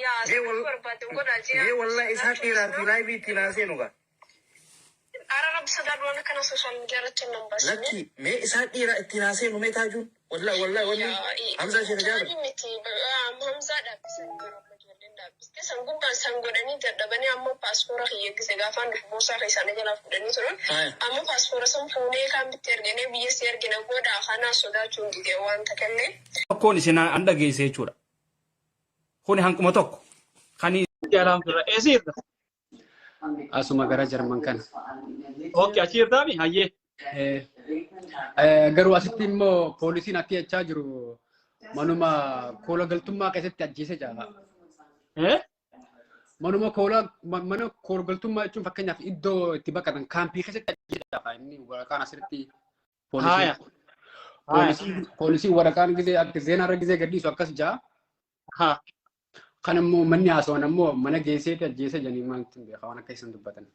يا جي والله إسحاق إيران في لايف تناسينوغا أنا بصدق وأنا كنا سوشيال ميديا رتشنا بس لكن ما إسحاق إيران تناسينو ما تاجون والله همزة شنجار همزة ده بس كسانغو بسانغودني تدبني أما باسبورا هي كسيغافان بوسا كيسانة جلا فودني ترون أما باسبورا سامفوني كام بترجعني بيسير جنا كودا خنا سودا تون ديوان تكلم كوني سنا عندك جيسي شورا كوني هنك متوك خاني جالام ترى إيزير asuma gara Jarman kana. أوكي أشير دامي هاي Garuu asitti immoo poolisiin akka jechaa jiru manuma koola galtummaa keessatti ajjeese jira. Manuma mana koola galtummaa jechuun fakkeenyaaf iddoo itti baqatan kaampii keessatti ajjeese jira. Inni waraqaan asirratti poolisiin waraqaan gizee akka zeenarra gizee gadhiisu akkas jira. Kan immoo manni haasawwan immoo mana geesseetti ajjeese jedhanii maaltu beekaa waan akka isaan dubbatan.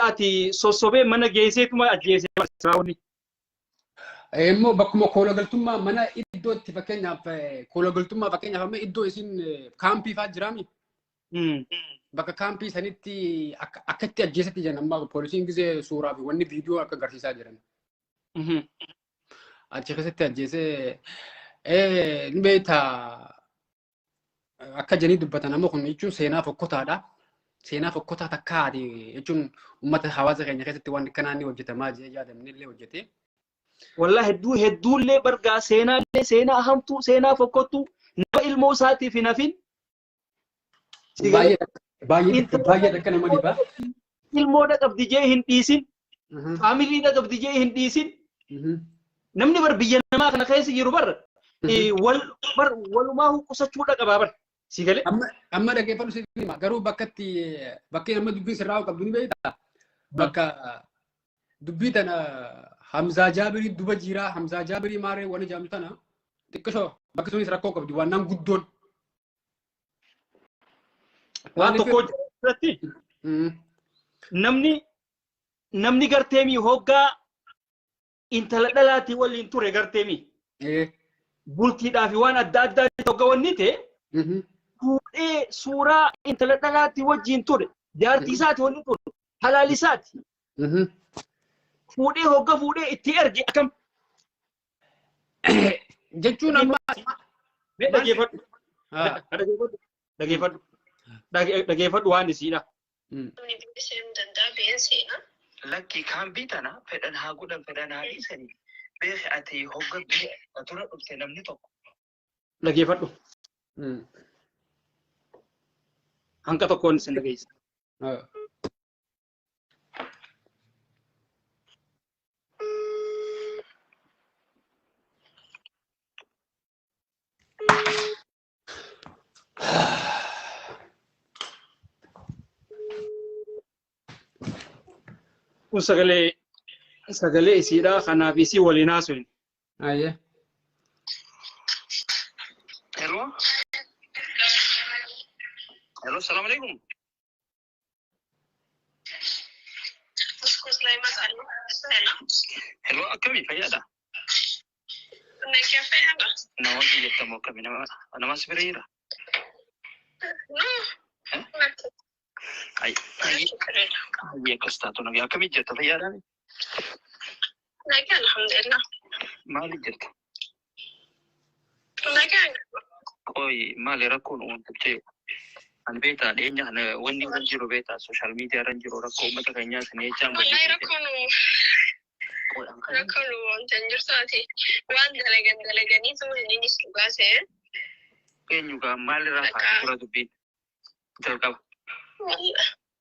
ati sosobee mana geesseetuma ajjeese barsaawni. Immoo bakkuma koola galtummaa mana iddoo itti fakkeenyaaf koola galtummaa fakkeenyaaf amma iddoo isin kaampii fa'aa jiraami. Bakka kaampii sanitti akkatti ajjeesetti jiran amma poolisiin gizee suuraa fi wanni viidiyoo akka agarsiisaa jiran. Achi keessatti ajjeesee ni beektaa akka jedhanii dubbatan amma kun jechuun seenaa fokkotaadha. Seenaa fokkotaa takkaati jechuun uummata hawaasa keenya keessatti waan akkanaa ni hojjetamaa jee yaadamne illee hojjete. Wallah hedduullee bargaa seenaa hamtuu seenaa fokkottuu nama ilmoo isaatiif hin hafin. Baay'ee akka nama dhibaa. Ilmoodha qabdi jee hin dhiisin. Faamiliidha qabdi jee hin dhiisin. Namni bar biyya namaa kana keessa jiru walumaa qusachuudha qabaa bar. Sigale. Amma dhaggeeffatu sirriima garuu bakkee nama dubbii sirraa qabdu ni beektaa. Bakka dubbii tana Hamzaa Jaabirii duba jiraa Hamzaa Jaabirii maaree waan ijaamu tana xiqqishoo bakka sunis rakkoo qabdi waan naan guddoon. Waan tokko jirti. Namni garteemii hoggaa intala dhalaatii waliin ture garteemii. Bultiidhaa fi waan adda addaa hoggaa wanni ta'e. Fuudhee suuraa intala dhalaatii wajjin ture jaartii isaati wanni ture halaali isaati. Fuudhee itti erge akkam. Jechuun amma dhageeffadhu waan isiidha. Lakkii kaampii tana fedhan haa godhan fedhan haa dhiisanii beeki ati hogga dura dhufte namni tokko. Dhageeffadhu. Hanqa tokkoon isin dhageessa. Kun sagalee isiidha kanaaf isii waliin haasofne. Ayyee. Hello, assalamu alaikum. Hello, akkami fayyada? Nama biyyattamoo akkami nama sibiriira? Ayyi akkas taatu nabi akkami jirta fayyadaan? Alhamdulillah. Maali jirta? Qoy maali rakkoon uumamtee? An beektaa dhiyeenya kana wanni kan jiru beektaa sooshaal miidiyaa irra jiru rakkoo uummata keenyaa sana jechaan. Wallahi rakkoon wanta hin jirtaati. Waan dalaganii tuma inni dhugaa se'e. Eenyugaa maalirraa haa dura dubbiin jalqaba.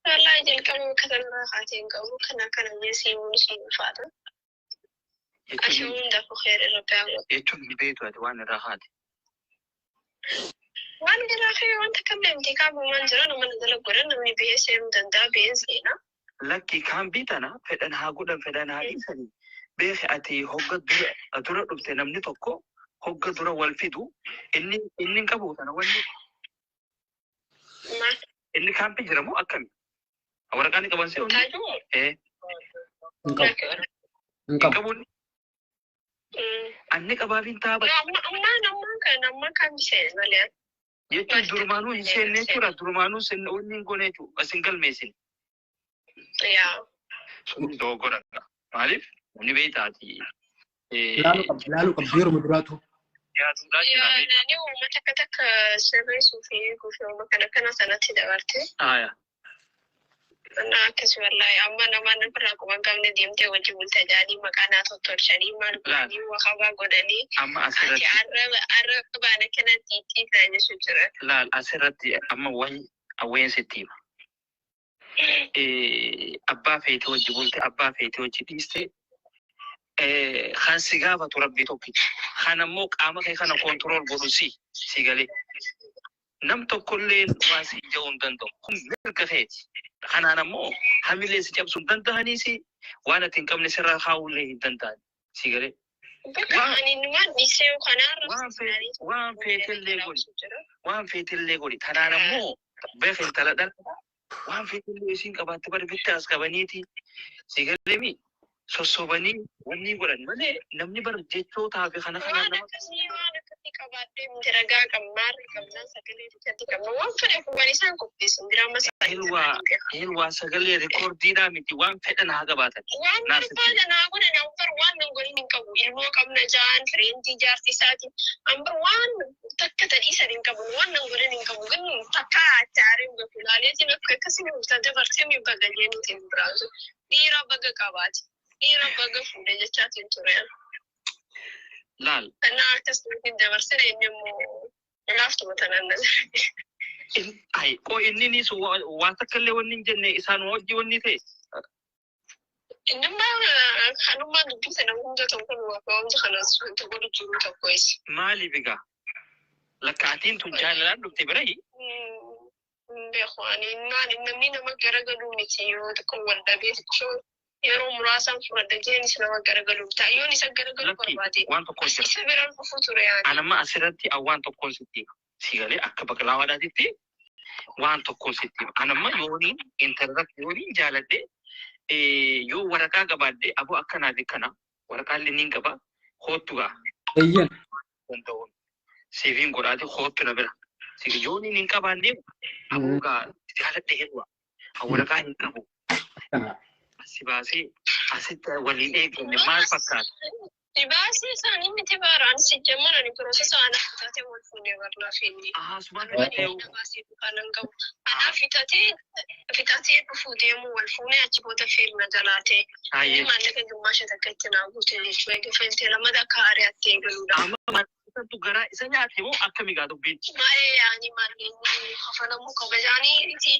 Wallahi jalqaba kanarraa haateen qabu kana jeesiimuun sun ulfaata. Asha hunda fuudhee irra gaafatu. Jechuun ni beektu ati waan irraa haati. Waan biraa fi wanta kamleemti kaabumaan jira nama dala godhan namni biyya seeruu danda'a biyya seena. Lakkii kaampii tana fedhan haa godhan fedhan haa dhiisanii beeki ati hogga dura dhufte namni tokko hogga dura wal fidu inni qabu kana wanni. Inni kaampii jiramu akkami? Waraqaan qaban se'u. Hin qabu. Anni qabaafiin taaba. Ammaan kan bishaan malee. Jechuun durmaanuu hin seenne jechuudha. Durmaanuu seenne onni hin goone jechuudha. As hin galmeessin. Yaa. Sun dogoggoradha. Maaliif? Namni beektaati. Laalu qabdi yeroo muduraatu. Ni uummata akka takka sirreessuu fi guutuu kana sanatti dabarte. Akkasumallee amma namaan birraa quban qabne deemtee wajjin bultaa jaanii maqaa naa tottolchanii maal godhanii wakabaa godhanii amma asirratti arrabaan akkanatti ittiin jechuu jira. Laal asirratti amma wayeen sitti hima. Abbaa feetee wajji bulte abbaa feetee wajji dhiiste kan si gaafatu rabbii tokkichi. Kan ammoo qaama kee kana koontirool godhu si galee. Nam tokkollee waan si ija'uu hin danda'u. Kun mirga keeti. Kanaan ammoo hamilee si cabsuu hin danda'anii si waan ati hin qabne sirraa kaa'ullee hin danda'an. Si galee. Waan feetillee godhi. Waan feetillee godhi. Kanaan ammoo beeka intala dhala. Waan feetillee isiin qabaatte bari bitti as qabaniiti. Si galee mi sossobanii wanni godhan malee namni bar jechootaa fi kana kanaan nama. Waan akkasii qabaadhee ragaa qabnaarri qabnaan sagalee riikardii qabna waan fedhe fuudhan isaan qopheessan jiraama Hilwaa sagalee rikoordiidhaa miti waan fedhan haa qabaatan. Waan barbaadan haa godhan ambar waan nan godhin hin qabu ilmoo qabna ja'an fireentii jaartii isaatiin ambar waan takka tadhiisan hin qabu waan nan godhin hin qabu gannu takka achaariin gafu laaleetiin akka akkasii murtaa dabarsee mi baga jeenuutiin biraasu dhiira baga qabaati dhiira baga fuudhe jechaatiin tureen. Laal. Kana akkasii dabarsee inni immoo laaftu matanan Ay, ko inni ni su wata kalle wannan jenne isan wajji wonni te. Inma kanuma dubisa na hunja to ko wa ko kana su to ko juru to ko is. Mali biga. Lakatin tun jala dubte birai. Be khwani nani namni na magaragalu miti yo to ko wanda be to yero murasan furada jeni sina magaragalu ta yo ni sagaragalu barbati. Wan to ko sir. Sabiran future yani. Anama asirati awan to ko sitti. Sigale akka baklaawadaatitti waan tokko sitti anamma yooniin intarratti yooniin jaaladhe yoo waraqaa qabaadhe aboo akkanaati kana waraqaan linniin qaba hoottugaa Eyyan. danda'uun siifiin godhaate hoottu na bira sigi yooniin hin qabaanne aboogaa jaaladhe hedduudha waraqaa hin qabu si baasee asitti waliin eeganne maal fakkaata. Dibasi sani miti baran si jamana ni proses ana fitate wal fune warna fini. Dibasi kanan gau. Ana fitate fude mu wal fune achi bota firna jalate. Ni manne ke gumasha takketina gute ni chwe ke fente la mada kare atte galuda. Amma tu gara isa nyaate mo akkami gaa dubbiin. Mae yani manne ni khafana mu ko bajani ti.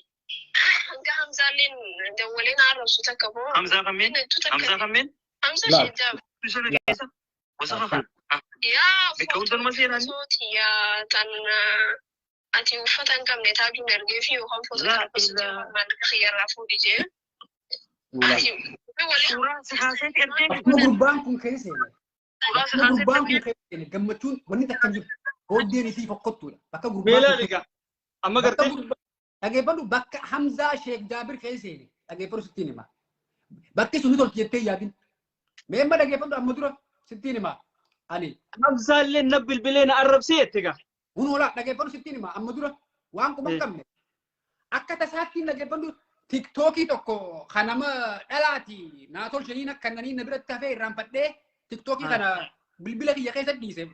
Hanga hamzalin dawalin arsu takabo. Hamza kamen. Hamza shijab. Sana kesa. Wasa kafan. Yaa. Bikawudan masirani. Sooti yaa tan ati uffatan qabne taatu ergee fi yookaan foto tarbiisuu waan xiyyaarraa fuudhi jee. Suuraa si kaasee ergee. Gurbaan kun keessee. Gurbaan kun keessee gammachuun wanni takka jiru. Hojjeen isii fokkottuudha. Bakka gurbaan. Meelaa dhiga. Amma gartee. Dhageeffadhu bakka Hamzaa Sheek Jaabir keessee dhageeffadhu sittiin hima. Bakki sun tolti jettee yaadin. Memang dah kepada amma dura sitti ni ma ani Hamzaalee na bilbilee na arrabsee ettiga. Unola dah kepada sitti ni ma amma dura waan kuma kamne akka tasaatti dah kepada TikTokii tokko kanama dhalaati naa tolchanii akka kannanii na biratti hafee irraanfadhee TikTokii kana bilbila kiyya keessa dhiise.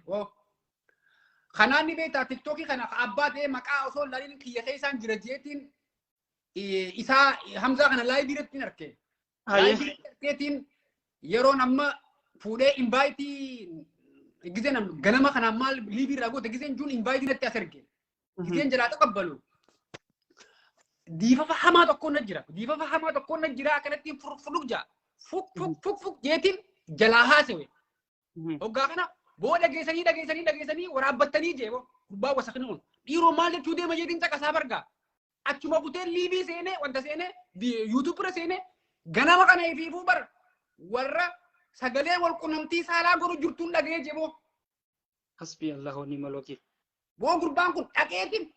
Kanaan ni beektaa TikTokii kana abbaa ta'ee maqaa osoo laliin kiyya keessaan jira jeetiin isaa Hamzaa kana laayivii irratti hin arke. Laayivii irrattiin yeroo nama fuudhee invaayitii giseen ganama kana maal liivii irraa goote giseen juun invaayitii natti as erge. Giseen jalaa qabbalu. Diifafa hamaa tokkoon na jira. Diifafa hamaa tokkoon na jira akkanatti furuk jaa. Fuk jeetiin jalaa haasewe. Hoggaa kana booda dhageessanii waraabbattanii jeebo. Gubbaa wasaqni kun. Dhiiroo maal jechuu deema jeetiin caqasaa bargaa. Achuma butee liivii seenee wanta seenee yuutuubira seenee ganama kana ifiifuu bara. Warra sagalee wal qunnamtii saalaa godhu jirtuun dhagee jeebo. Hasbi Allah wa ni'mal wakiil. Boo gurbaan kun dhageetiin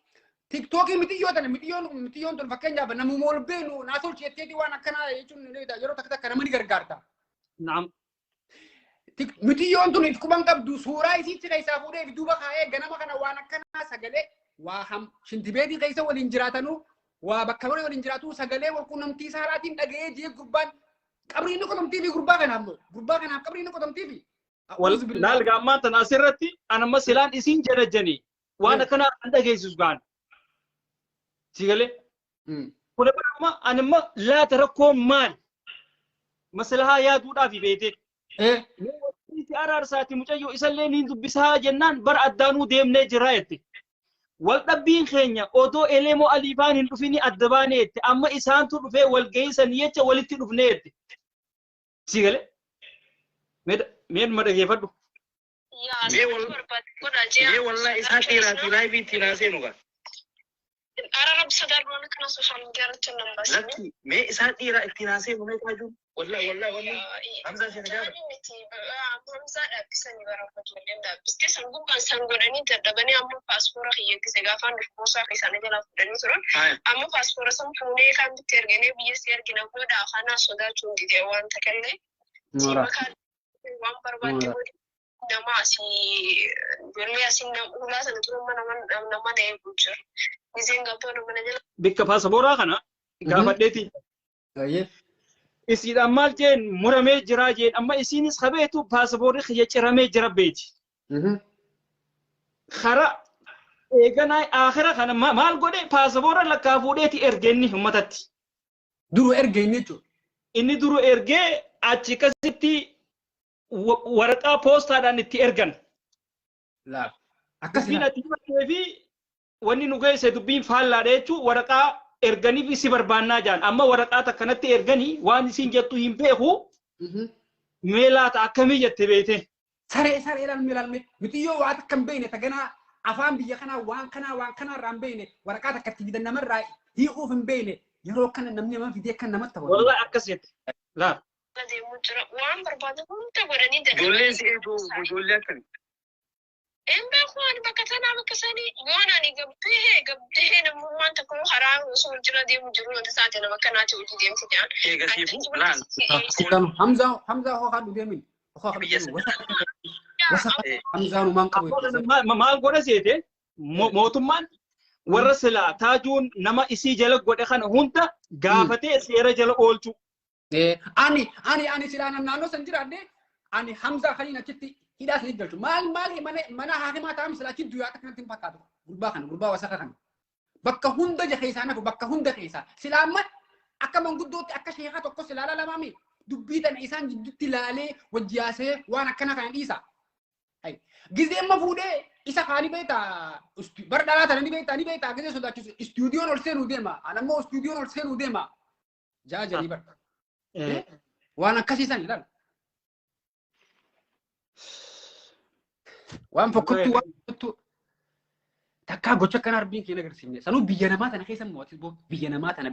TikTokii mitiyoon tun fakkeenyaaf namuma ol beenu naa tolcheetteetii waan akkanaa jechuun yeroo takka nama ni gargaarta. Naam. Mitiyoon tun if kuban qabdu suuraa isiitti keessaa fuudhee duuba kaa'ee ganama kana waan akkanaa sagalee وهم شنتبيدي كيسا والإنجراتنو وبكبري والإنجراتو سجلة وكونمتي ساراتين دقيقة جي قربان قبرينو كتمتي في قربان كنامو قربان كنام قبرينو كتمتي في لا الجامعة تناصرتي أنا مثلاً إسين جرجني وأنا كنا عند جيسوس قان سيقولي كل ما أنا ما لا تركهم مال مثلها يا دودا في بيتك إيه أرار ساتي مجايو إسالين هندو بسها جنان بر أدانو ديم نجرايتي والدبين خينيا أودو إليمو أليفان هندو فيني أدبانيتي أما إسان تلفي والجيسا نيتش والتي لفنيتي سيقولي مين مرة يفرد مي والله إسحاق إيرا في لايفي تناسينوغا أنا بصدر وانا كنا سوشيال ميديا رتنا بس لكن مي إسحاق إيرا تناسينو مي تاجون والله حمزة شنجار حمزة بسني برافت ولا لا بس كيسان قبل سانغورني تدبني أمم باسبورة هي كيسجافان الفوسا كيسان جلا فدني سرون أمم باسبورة سام كوني كان بترجعني بيسير كنا كودا خانا سودا تون دي وان تكلم مرة وان بربادي nama si dulu asin nama sana tu nama deh bujur. Izin gak pernah menanya. Bika pasapora kana gafat deti. أيه Isi amal jen murame jira jen amma isini sabe tu pasapori khiya cirame jira beti. Khara egana akhira kana mal gode pasapora la kafude ti ergenni hummatati. duru ergeni tu Inni duru erge achi kasiti waraqaa poostaadhaan itti ergan. لا Dubbiin أكسر ati himattee fi wanni nu geesse dubbiin faallaadha jechuun waraqaa erganiif isi barbaannaa jaan. Amma waraqaa takkanatti erganii waan isin jettu hin beeku meelaata akkamii jette beete. سري الملالمي متيو وعد كم بينه تجنا أفهم بيجنا وان كنا رام بينه ورقات كتير نمر راي هي أوفن بينه يروح كنا نمني ما في دي كنا متى Wallah akkas jette. Laa. Ada bujur. Wan berbada pun tak berani dah. جولين سيدو جولين كان Embe kuan bakatana bakasani wana ni gabtehe na mumanta ko haram usul jira di mujuru na saate na makana ci uji dem sijan كيغا سيفو لان كان حمزة هو خد ديمين هو خد وسا حمزة ومان قوي Maal godha seete mootummaan warra silaa taajuun nama isii jala godhe kana hunda gaafatee seera jala oolchu. أني سيرانا نانو سنجر أدي أني حمزة خلينا كتي هيدا سنجر مال منا هاكي ما تام سلا كي دويا تكنا تيم بكادو غربا وسخا كان بكا هوندا جخيسانا بكا هوندا خيسا سلامت أكا منقدوت أكا شيخا توكو سلالا لمامي دبيتا إيسان جدتي لالي وجياسي وانا كنا كان إيسا هاي جزي ما فودي إيسا خاني بيتا بردالا تاني بيتا جزي سودا استوديو نورسينو ديما أنا مو استوديو نورسينو ديما جاجا ليبر وانا كسيسان لا وان فكرت تكا غوچا كان اربين كي نغر سيني سنو بيجنما تنا كيسن موتس بو بيجنما تنا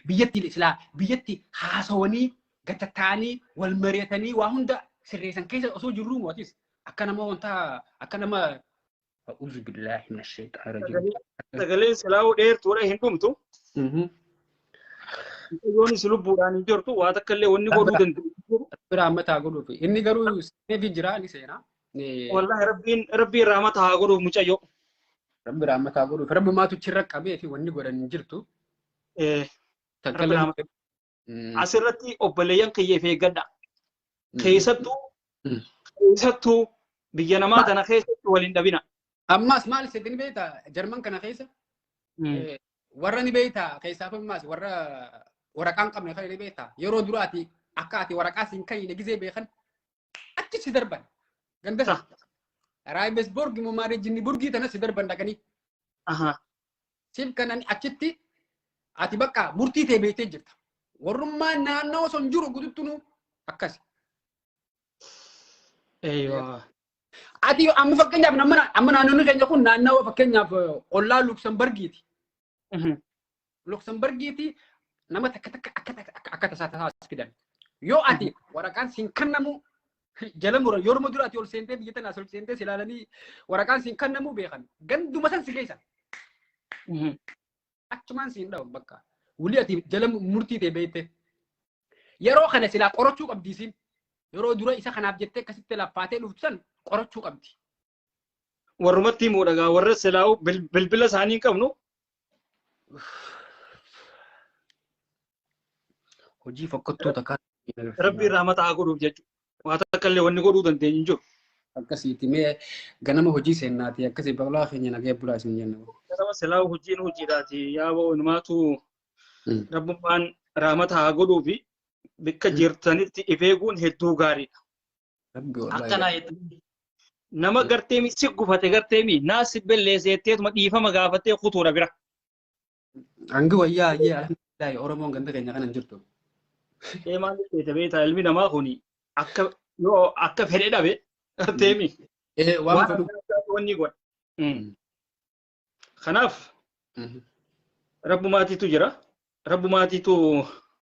بيجتي الاسلام بيجتي حاسوني غتتاني والمريتني وهند سريسن كيس اسو جرو موتس اكنا ما وانتا اكنا ما اعوذ بالله من الشيطان الرجيم Sagalee silaa dheer tuura hin dhumtu. Yoon isin lubbuudhaan jirtu waa takka illee wanni godhuu danda'u. برامتا غدو في اني غرو سيفي جرا ني سينا Wallahi rabbiin rahmata haa godhuuf mucayyoo. رب رامتا غدو رب ما تشرك ابي في وني غدن جرتو تكلم Asirratti obboleeyyan kiyyeef eeggadha. Keessattuu biyya namaa tana keessatti waliin dhabina. اما اسمع لي سيدني بيتا جرمن كان خيسه ورني بيتا خيسه فماس ورقان قبل خير بيتا يرو دراتي اكاتي ورقاسين كاي نغزي بيخن اتش سدربن غندس راي بس بورغ مماري جني بورغي تنا سدربن دغني Aha. سيب كان اتشتي اتي بقى مرتي تي بيتي جرت ورما نانو سنجرو غدتنو اكاس Eeywa. اتي ام فكنيا امنا نونو كان يكون نانو فكنيا اولا لوكسمبرغيتي لوكسمبرغيتي nama akka tasaa fidan yoo ati waraqaan siin kennamu jala mura yoo mudura ati ol seentee biyya tanaa ol seentee silaalanii waraqaan siin kennamu beekan ganduma san si geessan achumaan siin dhawu bakka wuli ati jala murtii ta'e beekte yeroo kana silaa qorachuu qabdi isin yeroo dura isa kanaaf jettee akkasitti laaffaatee dhuftu san qorachuu qabdi warrumatti immoo dhagaa warra silaa'u bilbila isaanii hin qabnu. Hojii fokkottoota kan Rabbi irraa mataa godhuuf jechuudha. Waa takka illee wanni godhuu dandeenyu jiru. akkasiiti mee ganama hojii seennaati akkasii balaa keenya nagee bulaa isin jenna. Ganama silaa'u hojiin hojiidhaati yaaboo numaatu rabbummaan rahmata haa godhuu fi bakka jirtanitti if eeguun hedduu gaariidha. Akkanaa nama garteemi si gufate garteemi naa si belleesseetteetuma dhiifama gaafattee kutuudha bira. Hangi wayyaa ayyee alhamdulillahi Oromoon ganda keenya kanan jirtu. Maal ta'e beektaa ilmi namaa kuni akka fedhe dhabe garteemi. Waan fedhu. Wanni godha. Kanaaf rabbumaatiitu jira. Rabbumaatiitu